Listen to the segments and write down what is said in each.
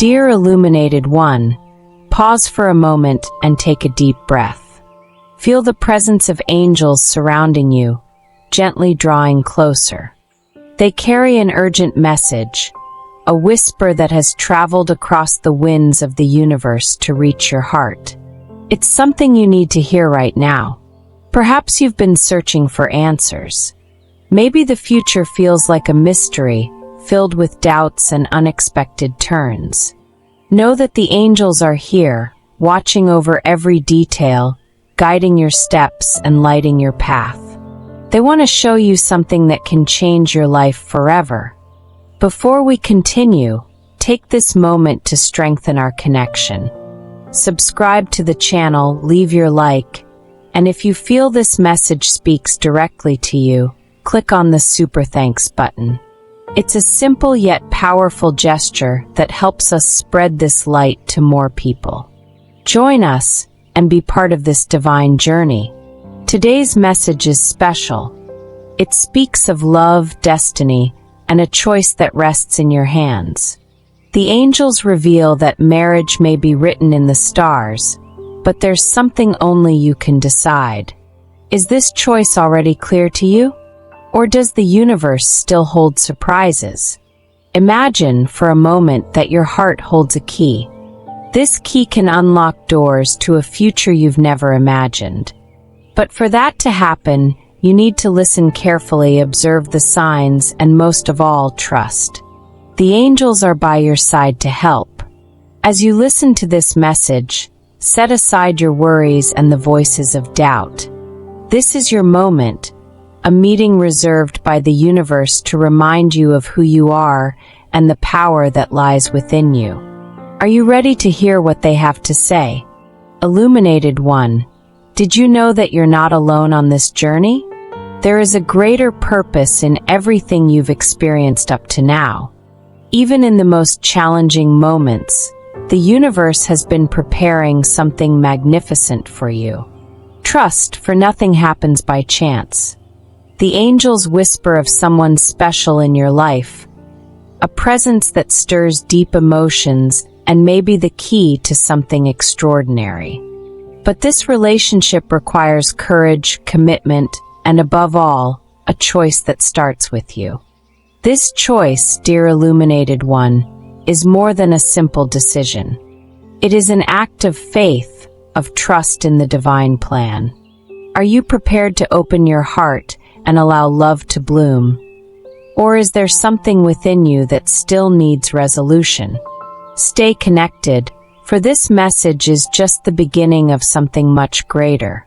Dear Illuminated One, pause for a moment and take a deep breath. Feel the presence of angels surrounding you, gently drawing closer. They carry an urgent message, a whisper that has traveled across the winds of the universe to reach your heart. It's something you need to hear right now. Perhaps you've been searching for answers. Maybe the future feels like a mystery, filled with doubts and unexpected turns. Know that the angels are here, watching over every detail, guiding your steps and lighting your path. They want to show you something that can change your life forever. Before we continue, take this moment to strengthen our connection. Subscribe to the channel, leave your like, and if you feel this message speaks directly to you, click on the Super Thanks button. It's a simple yet powerful gesture that helps us spread this light to more people. Join us and be part of this divine journey. Today's message is special. It speaks of love, destiny, and a choice that rests in your hands. The angels reveal that marriage may be written in the stars, but there's something only you can decide. Is this choice already clear to you? Or does the universe still hold surprises? Imagine for a moment that your heart holds a key. This key can unlock doors to a future you've never imagined. But for that to happen, you need to listen carefully, observe the signs, and most of all, trust. The angels are by your side to help. As you listen to this message, set aside your worries and the voices of doubt. This is your moment, a meeting reserved by the universe to remind you of who you are and the power that lies within you. Are you ready to hear what they have to say? Illuminated One, did you know that you're not alone on this journey? There is a greater purpose in everything you've experienced up to now. Even in the most challenging moments, the universe has been preparing something magnificent for you. Trust, for nothing happens by chance. The angels whisper of someone special in your life, a presence that stirs deep emotions and may be the key to something extraordinary. But this relationship requires courage, commitment, and above all, a choice that starts with you. This choice, dear Illuminated One, is more than a simple decision. It is an act of faith, of trust in the divine plan. Are you prepared to open your heart and allow love to bloom? Or is there something within you that still needs resolution? Stay connected, for this message is just the beginning of something much greater.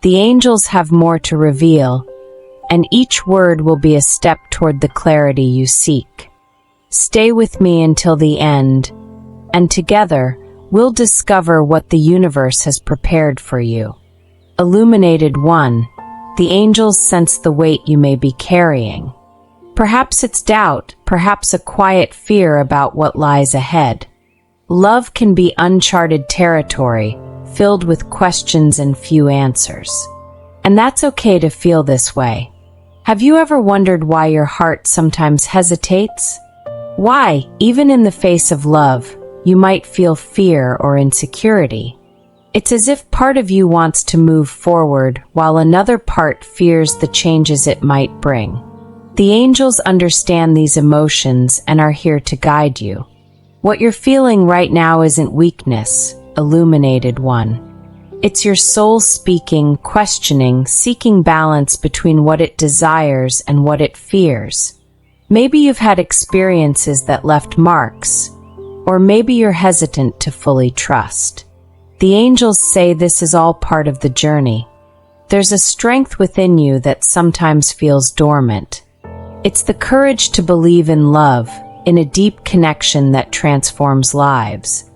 The angels have more to reveal, and each word will be a step toward the clarity you seek. Stay with me until the end, and together we'll discover what the universe has prepared for you. Illuminated One, the angels sense the weight you may be carrying. Perhaps it's doubt, perhaps a quiet fear about what lies ahead. Love can be uncharted territory, filled with questions and few answers. And that's okay to feel this way. Have you ever wondered why your heart sometimes hesitates? Why, even in the face of love, you might feel fear or insecurity? It's as if part of you wants to move forward while another part fears the changes it might bring. The angels understand these emotions and are here to guide you. What you're feeling right now isn't weakness, Illuminated One. It's your soul speaking, questioning, seeking balance between what it desires and what it fears. Maybe you've had experiences that left marks, or maybe you're hesitant to fully trust. The angels say this is all part of the journey. There's a strength within you that sometimes feels dormant. It's the courage to believe in love, in a deep connection that transforms lives.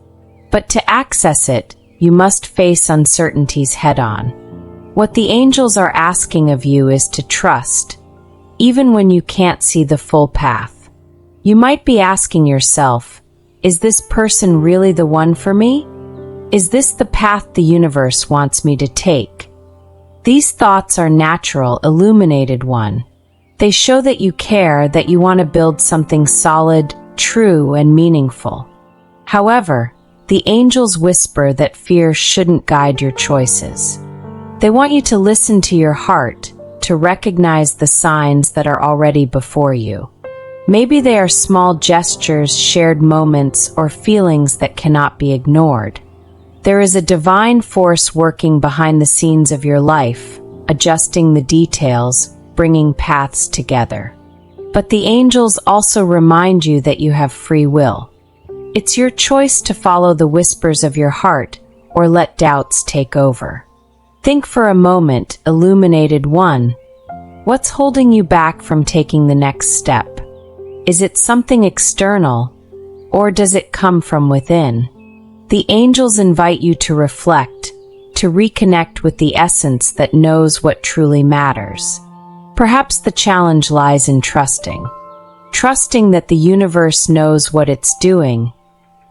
But to access it, you must face uncertainties head-on. What the angels are asking of you is to trust, even when you can't see the full path. You might be asking yourself, is this person really the one for me? Is this the path the universe wants me to take? These thoughts are natural, Illuminated One. They show that you care, that you want to build something solid, true, and meaningful. However, the angels whisper that fear shouldn't guide your choices. They want you to listen to your heart, to recognize the signs that are already before you. Maybe they are small gestures, shared moments, or feelings that cannot be ignored. There is a divine force working behind the scenes of your life, adjusting the details, bringing paths together. But the angels also remind you that you have free will. It's your choice to follow the whispers of your heart or let doubts take over. Think for a moment, illuminated one. What's holding you back from taking the next step? Is it something external, or does it come from within? The angels invite you to reflect, to reconnect with the essence that knows what truly matters. Perhaps the challenge lies in trusting. Trusting that the universe knows what it's doing,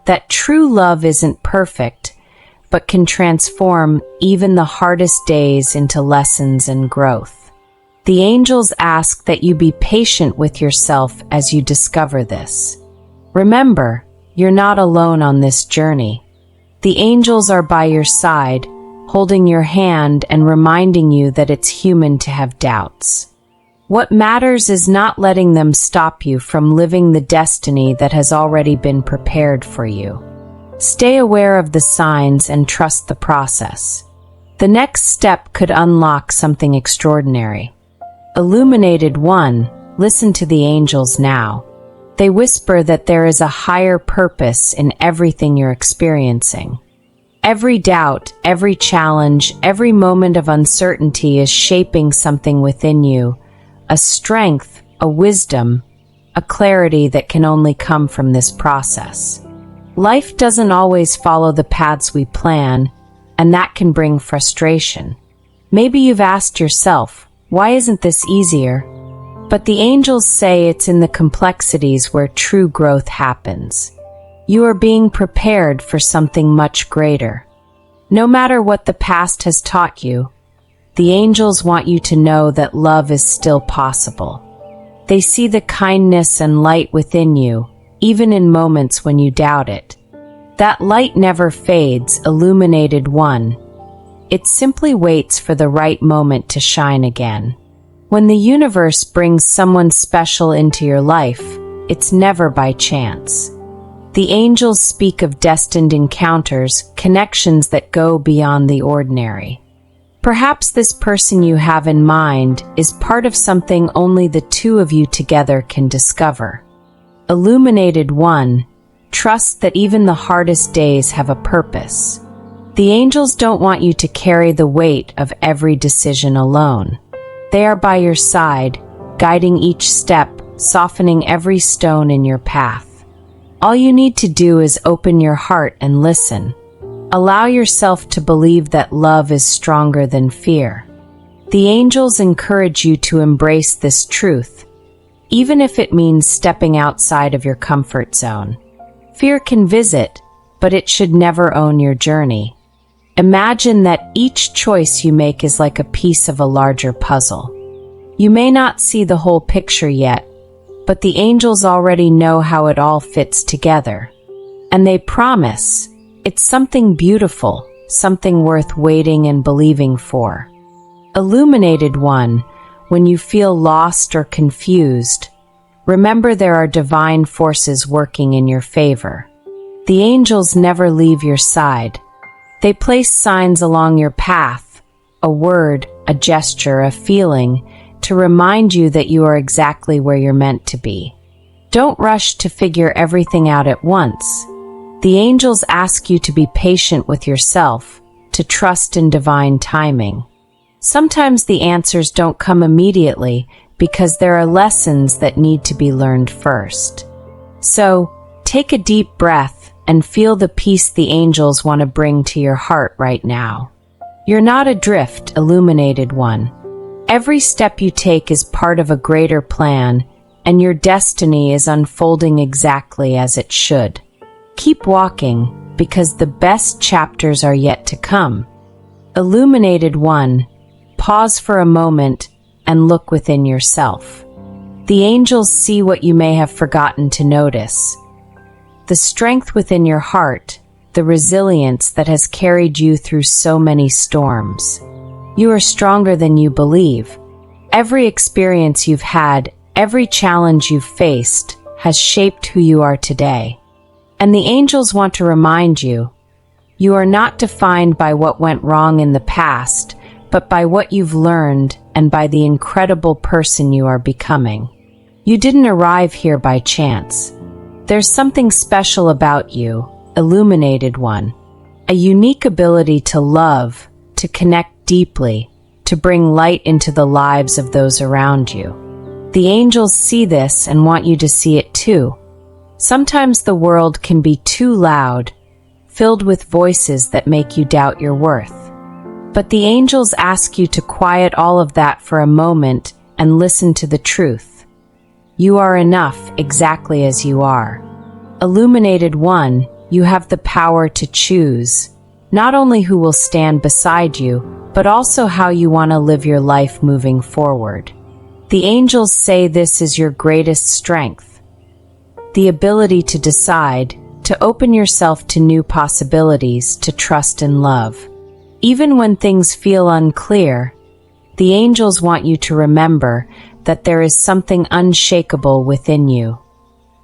that true love isn't perfect, but can transform even the hardest days into lessons and growth. The angels ask that you be patient with yourself as you discover this. Remember, you're not alone on this journey. The angels are by your side, holding your hand and reminding you that it's human to have doubts. What matters is not letting them stop you from living the destiny that has already been prepared for you. Stay aware of the signs and trust the process. The next step could unlock something extraordinary. Illuminated one, listen to the angels now. They whisper that there is a higher purpose in everything you're experiencing. Every doubt, every challenge, every moment of uncertainty is shaping something within you, a strength, a wisdom, a clarity that can only come from this process. Life doesn't always follow the paths we plan, and that can bring frustration. Maybe you've asked yourself, why isn't this easier? But the angels say it's in the complexities where true growth happens. You are being prepared for something much greater. No matter what the past has taught you, the angels want you to know that love is still possible. They see the kindness and light within you, even in moments when you doubt it. That light never fades, illuminated one. It simply waits for the right moment to shine again. When the universe brings someone special into your life, it's never by chance. The angels speak of destined encounters, connections that go beyond the ordinary. Perhaps this person you have in mind is part of something only the two of you together can discover. Illuminated one, trust that even the hardest days have a purpose. The angels don't want you to carry the weight of every decision alone. They are by your side, guiding each step, softening every stone in your path. All you need to do is open your heart and listen. Allow yourself to believe that love is stronger than fear. The angels encourage you to embrace this truth, even if it means stepping outside of your comfort zone. Fear can visit, but it should never own your journey. Imagine that each choice you make is like a piece of a larger puzzle. You may not see the whole picture yet, but the angels already know how it all fits together. And they promise it's something beautiful, something worth waiting and believing for. Illuminated one, when you feel lost or confused, remember there are divine forces working in your favor. The angels never leave your side. They place signs along your path, a word, a gesture, a feeling, to remind you that you are exactly where you're meant to be. Don't rush to figure everything out at once. The angels ask you to be patient with yourself, to trust in divine timing. Sometimes the answers don't come immediately because there are lessons that need to be learned first. So, take a deep breath and feel the peace the angels want to bring to your heart right now. You're not adrift, illuminated one. Every step you take is part of a greater plan, and your destiny is unfolding exactly as it should. Keep walking, because the best chapters are yet to come. Illuminated one, pause for a moment and look within yourself. The angels see what you may have forgotten to notice. the strength within your heart, the resilience that has carried you through so many storms. You are stronger than you believe. Every experience you've had, every challenge you've faced, has shaped who you are today. And the angels want to remind you, you are not defined by what went wrong in the past, but by what you've learned and by the incredible person you are becoming. You didn't arrive here by chance. There's something special about you, illuminated one. A unique ability to love, to connect deeply, to bring light into the lives of those around you. The angels see this and want you to see it too. Sometimes the world can be too loud, filled with voices that make you doubt your worth. But the angels ask you to quiet all of that for a moment and listen to the truth. You are enough exactly as you are. Illuminated one, you have the power to choose, not only who will stand beside you, but also how you want to live your life moving forward. The angels say this is your greatest strength. The ability to decide, to open yourself to new possibilities, to trust and love. Even when things feel unclear, the angels want you to remember that there is something unshakable within you,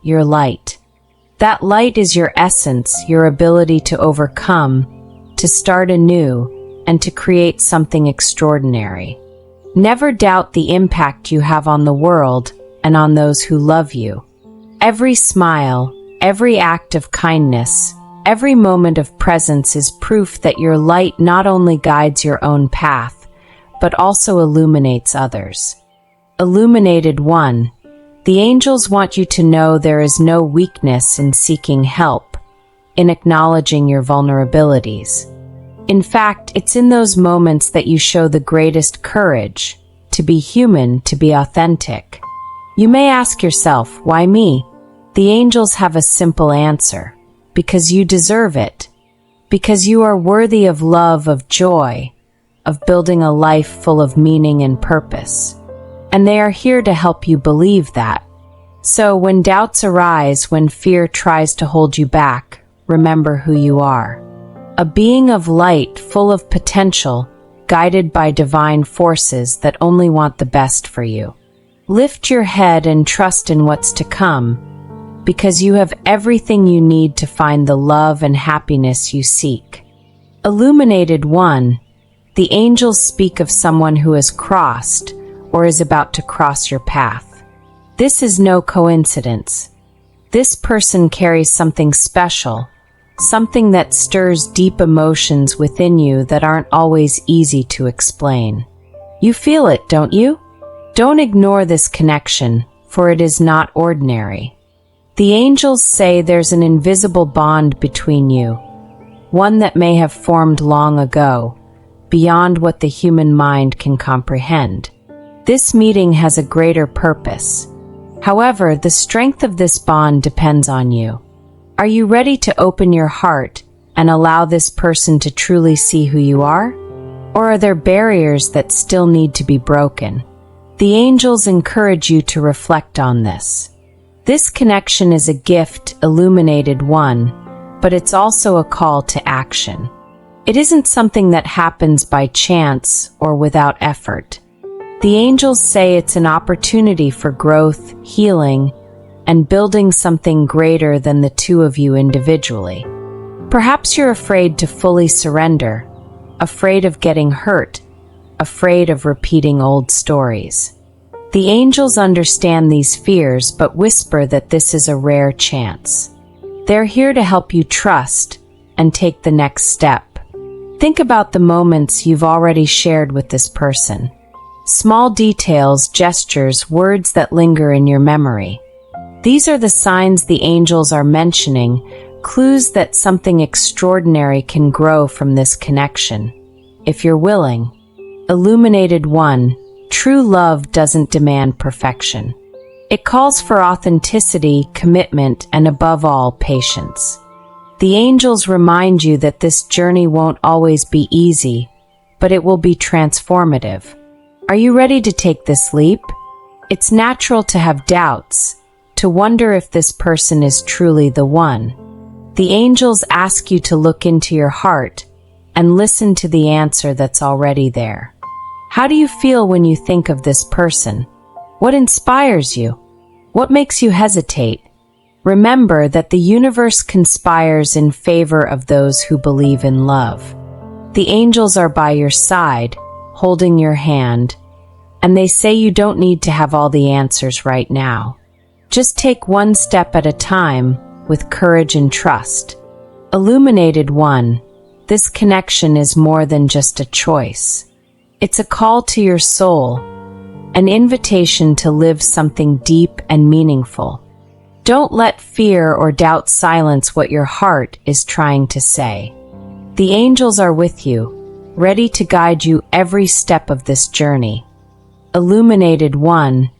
your light. That light is your essence, your ability to overcome, to start anew, and to create something extraordinary. Never doubt the impact you have on the world and on those who love you. Every smile, every act of kindness, every moment of presence is proof that your light not only guides your own path, but also illuminates others. Illuminated one, the angels want you to know there is no weakness in seeking help, in acknowledging your vulnerabilities. In fact, it's in those moments that you show the greatest courage, to be human, to be authentic. You may ask yourself, why me? The angels have a simple answer. Because you deserve it. Because you are worthy of love, of joy, of building a life full of meaning and purpose. And they are here to help you believe that. So when doubts arise, when fear tries to hold you back, remember who you are. A being of light, full of potential, guided by divine forces that only want the best for you. Lift your head and trust in what's to come, because you have everything you need to find the love and happiness you seek. Illuminated one, the angels speak of someone who has crossed or is about to cross your path. This is no coincidence. This person carries something special, something that stirs deep emotions within you that aren't always easy to explain. You feel it, don't you? Don't ignore this connection, for it is not ordinary. The angels say there's an invisible bond between you, one that may have formed long ago, beyond what the human mind can comprehend. This meeting has a greater purpose. However, the strength of this bond depends on you. Are you ready to open your heart and allow this person to truly see who you are? Or are there barriers that still need to be broken? The angels encourage you to reflect on this. This connection is a gift, illuminated one, but it's also a call to action. It isn't something that happens by chance or without effort. The angels say it's an opportunity for growth, healing, and building something greater than the two of you individually. Perhaps you're afraid to fully surrender, afraid of getting hurt, afraid of repeating old stories. The angels understand these fears but whisper that this is a rare chance. They're here to help you trust and take the next step. Think about the moments you've already shared with this person. Small details, gestures, words that linger in your memory. These are the signs the angels are mentioning, clues that something extraordinary can grow from this connection. If you're willing. Illuminated one, true love doesn't demand perfection. It calls for authenticity, commitment, and above all, patience. The angels remind you that this journey won't always be easy, but it will be transformative. Are you ready to take this leap? It's natural to have doubts, to wonder if this person is truly the one. The angels ask you to look into your heart and listen to the answer that's already there. How do you feel when you think of this person? What inspires you? What makes you hesitate? Remember that the universe conspires in favor of those who believe in love. The angels are by your side, holding your hand, and they say you don't need to have all the answers right now. Just take one step at a time with courage and trust. Illuminated One, this connection is more than just a choice. It's a call to your soul, an invitation to live something deep and meaningful. Don't let fear or doubt silence what your heart is trying to say. The angels are with you, ready to guide you every step of this journey. Illuminated One,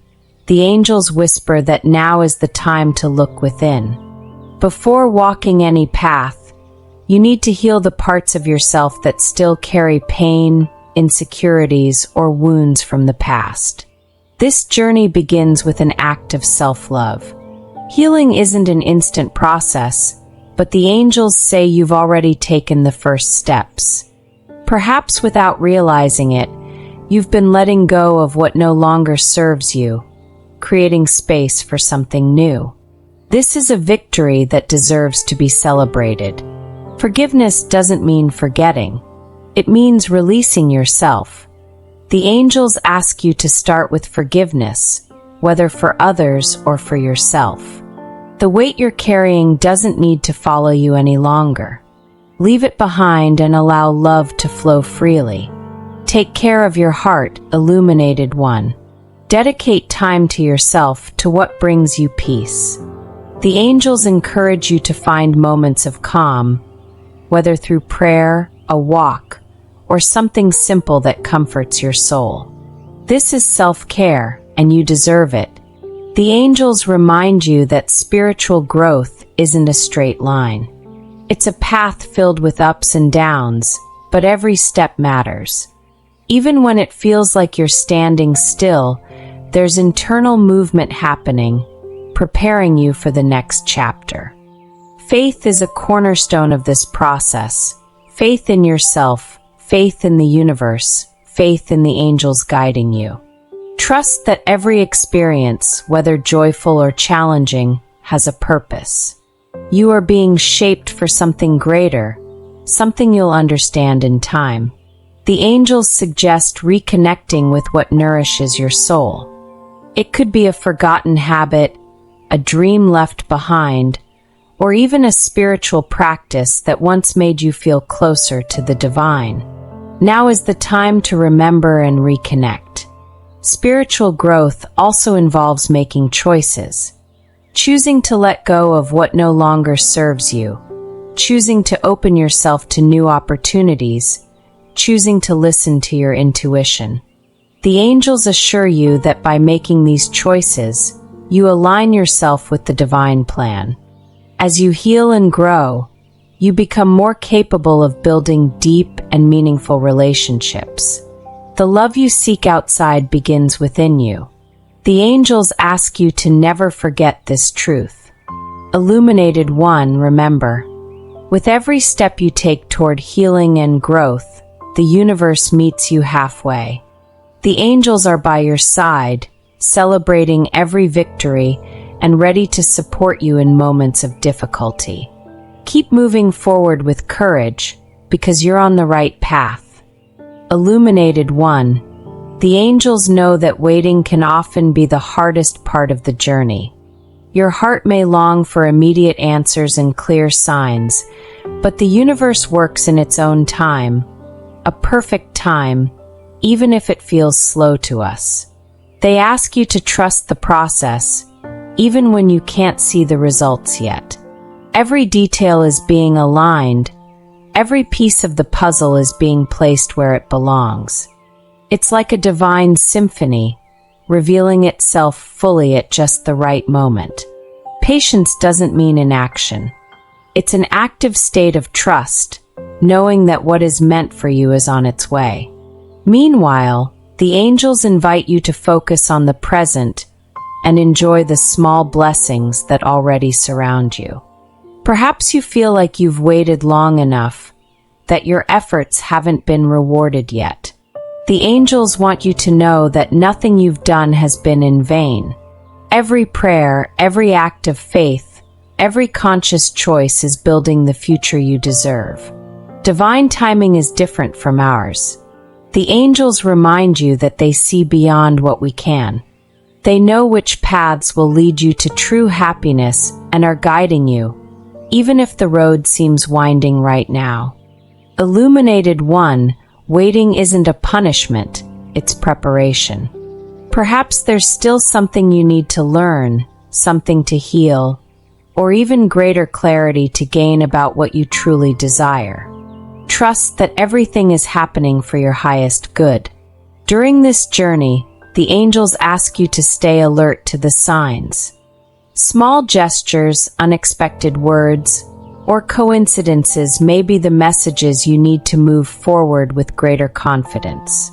the angels whisper that now is the time to look within. Before walking any path, you need to heal the parts of yourself that still carry pain, insecurities, or wounds from the past. This journey begins with an act of self-love. Healing isn't an instant process, but the angels say you've already taken the first steps. Perhaps without realizing it, you've been letting go of what no longer serves you, creating space for something new. This is a victory that deserves to be celebrated. Forgiveness doesn't mean forgetting. It means releasing yourself. The angels ask you to start with forgiveness, whether for others or for yourself. The weight you're carrying doesn't need to follow you any longer. Leave it behind and allow love to flow freely. Take care of your heart, Illuminated One. Dedicate time to yourself, to what brings you peace. The angels encourage you to find moments of calm, whether through prayer, a walk, or something simple that comforts your soul. This is self-care, and you deserve it. The angels remind you that spiritual growth isn't a straight line. It's a path filled with ups and downs, but every step matters. Even when it feels like you're standing still, there's internal movement happening, preparing you for the next chapter. Faith is a cornerstone of this process. Faith in yourself, faith in the universe, faith in the angels guiding you. Trust that every experience, whether joyful or challenging, has a purpose. You are being shaped for something greater, something you'll understand in time. The angels suggest reconnecting with what nourishes your soul. It could be a forgotten habit, a dream left behind, or even a spiritual practice that once made you feel closer to the divine. Now is the time to remember and reconnect. Spiritual growth also involves making choices. Choosing to let go of what no longer serves you. Choosing to open yourself to new opportunities. Choosing to listen to your intuition. The angels assure you that by making these choices, you align yourself with the divine plan. As you heal and grow, you become more capable of building deep and meaningful relationships. The love you seek outside begins within you. The angels ask you to never forget this truth. Illuminated One, remember, with every step you take toward healing and growth, the universe meets you halfway. The angels are by your side, celebrating every victory and ready to support you in moments of difficulty. Keep moving forward with courage, because you're on the right path. Illuminated One, the angels know that waiting can often be the hardest part of the journey. Your heart may long for immediate answers and clear signs, but the universe works in its own time, a perfect time, even if it feels slow to us. They ask you to trust the process, even when you can't see the results yet. Every detail is being aligned. Every piece of the puzzle is being placed where it belongs. It's like a divine symphony, revealing itself fully at just the right moment. Patience doesn't mean inaction. It's an active state of trust, knowing that what is meant for you is on its way. Meanwhile, the angels invite you to focus on the present, and enjoy the small blessings that already surround you. Perhaps you feel like you've waited long enough, that your efforts haven't been rewarded yet. The angels want you to know that nothing you've done has been in vain. Every prayer, every act of faith, every conscious choice is building the future you deserve. Divine timing is different from ours. The angels remind you that they see beyond what we can. They know which paths will lead you to true happiness and are guiding you, even if the road seems winding right now. Illuminated One, waiting isn't a punishment, it's preparation. Perhaps there's still something you need to learn, something to heal, or even greater clarity to gain about what you truly desire. Trust that everything is happening for your highest good. During this journey, the angels ask you to stay alert to the signs. Small gestures, unexpected words, or coincidences may be the messages you need to move forward with greater confidence.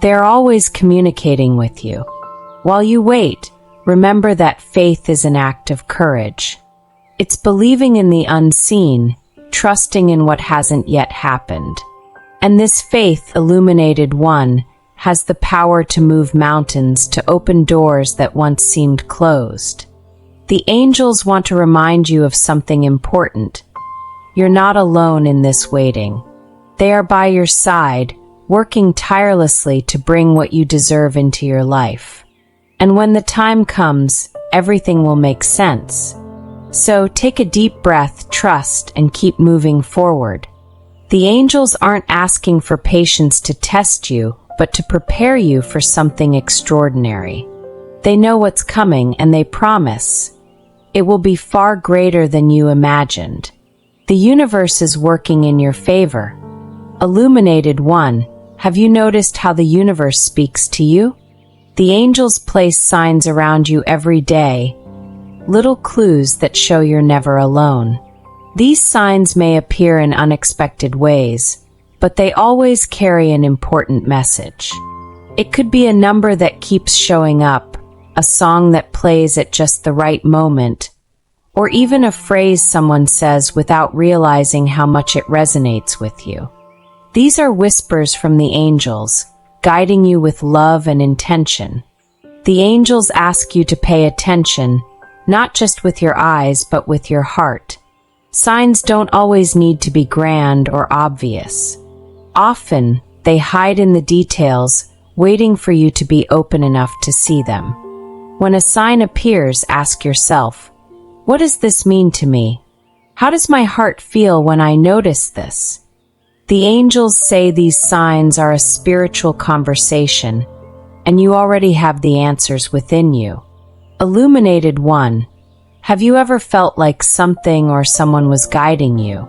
They are always communicating with you. While you wait, remember that faith is an act of courage. It's believing in the unseen, trusting in what hasn't yet happened. And this faith, Illuminated One, has the power to move mountains, to open doors that once seemed closed. The angels want to remind you of something important. You're not alone in this waiting. They are by your side, working tirelessly to bring what you deserve into your life. And when the time comes, everything will make sense. So take a deep breath, trust, and keep moving forward. The angels aren't asking for patience to test you, but to prepare you for something extraordinary. They know what's coming, and they promise it will be far greater than you imagined. The universe is working in your favor. Illuminated One, have you noticed how the universe speaks to you? The angels place signs around you every day, little clues that show you're never alone. These signs may appear in unexpected ways, but they always carry an important message. It could be a number that keeps showing up, a song that plays at just the right moment, or even a phrase someone says without realizing how much it resonates with you. These are whispers from the angels, guiding you with love and intention. The angels ask you to pay attention, not just with your eyes, but with your heart. Signs don't always need to be grand or obvious. Often, they hide in the details, waiting for you to be open enough to see them. When a sign appears, ask yourself, what does this mean to me? How does my heart feel when I notice this? The angels say these signs are a spiritual conversation, and you already have the answers within you. Illuminated One, have you ever felt like something or someone was guiding you?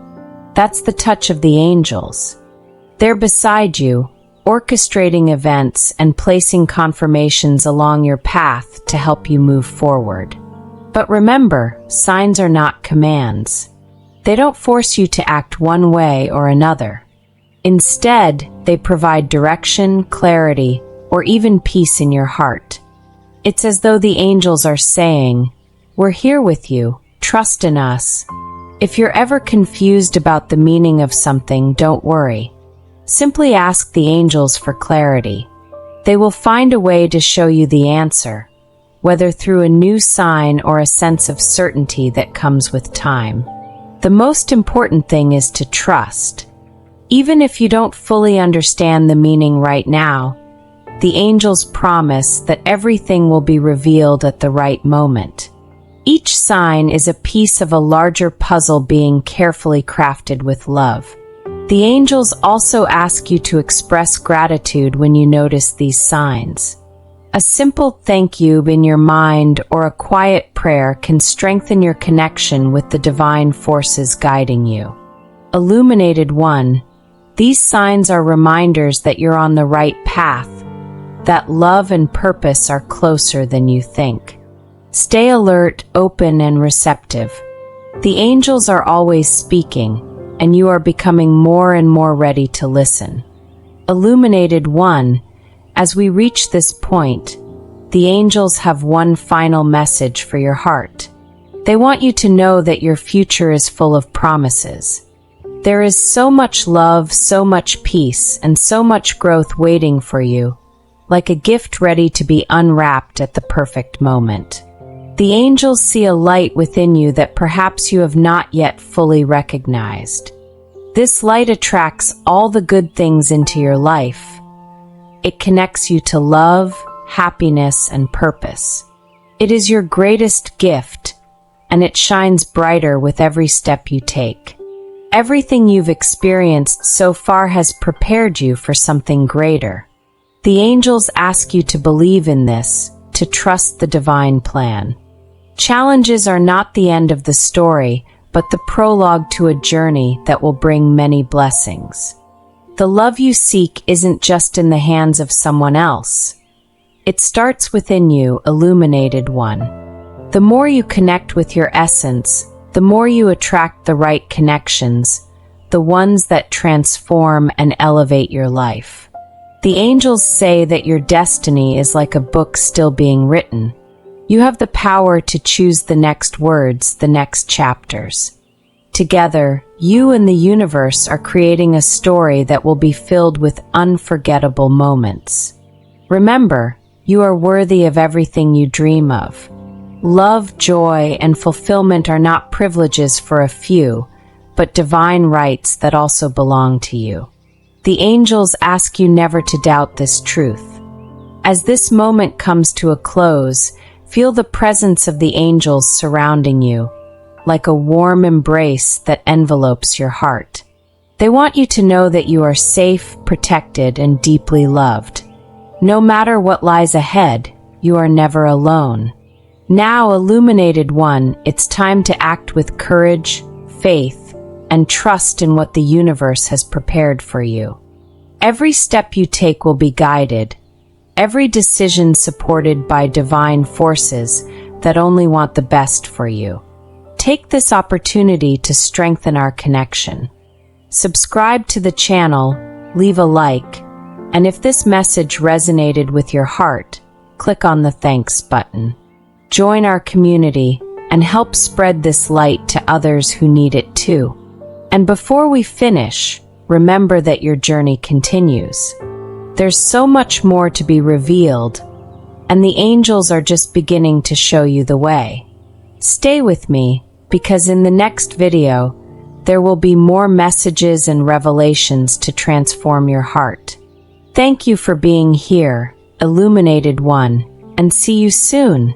That's the touch of the angels. They're beside you, orchestrating events and placing confirmations along your path to help you move forward. But remember, signs are not commands. They don't force you to act one way or another. Instead, they provide direction, clarity, or even peace in your heart. It's as though the angels are saying, we're here with you, trust in us. If you're ever confused about the meaning of something, don't worry. Simply ask the angels for clarity. They will find a way to show you the answer, whether through a new sign or a sense of certainty that comes with time. The most important thing is to trust. Even if you don't fully understand the meaning right now, the angels promise that everything will be revealed at the right moment. Each sign is a piece of a larger puzzle being carefully crafted with love. The angels also ask you to express gratitude when you notice these signs. A simple thank you in your mind or a quiet prayer can strengthen your connection with the divine forces guiding you. Illuminated One, these signs are reminders that you're on the right path, that love and purpose are closer than you think. Stay alert, open, and receptive. The angels are always speaking, and you are becoming more and more ready to listen. Illuminated One, as we reach this point, the angels have one final message for your heart. They want you to know that your future is full of promises. There is so much love, so much peace, and so much growth waiting for you, like a gift ready to be unwrapped at the perfect moment. The angels see a light within you that perhaps you have not yet fully recognized. This light attracts all the good things into your life. It connects you to love, happiness, and purpose. It is your greatest gift, and it shines brighter with every step you take. Everything you've experienced so far has prepared you for something greater. The angels ask you to believe in this, to trust the divine plan. Challenges are not the end of the story, but the prologue to a journey that will bring many blessings. The love you seek isn't just in the hands of someone else. It starts within you, illuminated one. The more you connect with your essence, the more you attract the right connections, the ones that transform and elevate your life. The angels say that your destiny is like a book still being written. You have the power to choose the next words, the next chapters. Together, you and the universe are creating a story that will be filled with unforgettable moments. Remember, you are worthy of everything you dream of. Love, joy, and fulfillment are not privileges for a few, but divine rights that also belong to you. The angels ask you never to doubt this truth. As this moment comes to a close, feel the presence of the angels surrounding you, like a warm embrace that envelopes your heart. They want you to know that you are safe, protected, and deeply loved. No matter what lies ahead, you are never alone. Now, illuminated one, it's time to act with courage, faith, and trust in what the universe has prepared for you. Every step you take will be guided, every decision supported by divine forces that only want the best for you. Take this opportunity to strengthen our connection. Subscribe to the channel, leave a like, and if this message resonated with your heart, click on the thanks button. Join our community and help spread this light to others who need it too. And before we finish, remember that your journey continues. There's so much more to be revealed, and the angels are just beginning to show you the way. Stay with me, because in the next video, there will be more messages and revelations to transform your heart. Thank you for being here, illuminated one, and see you soon.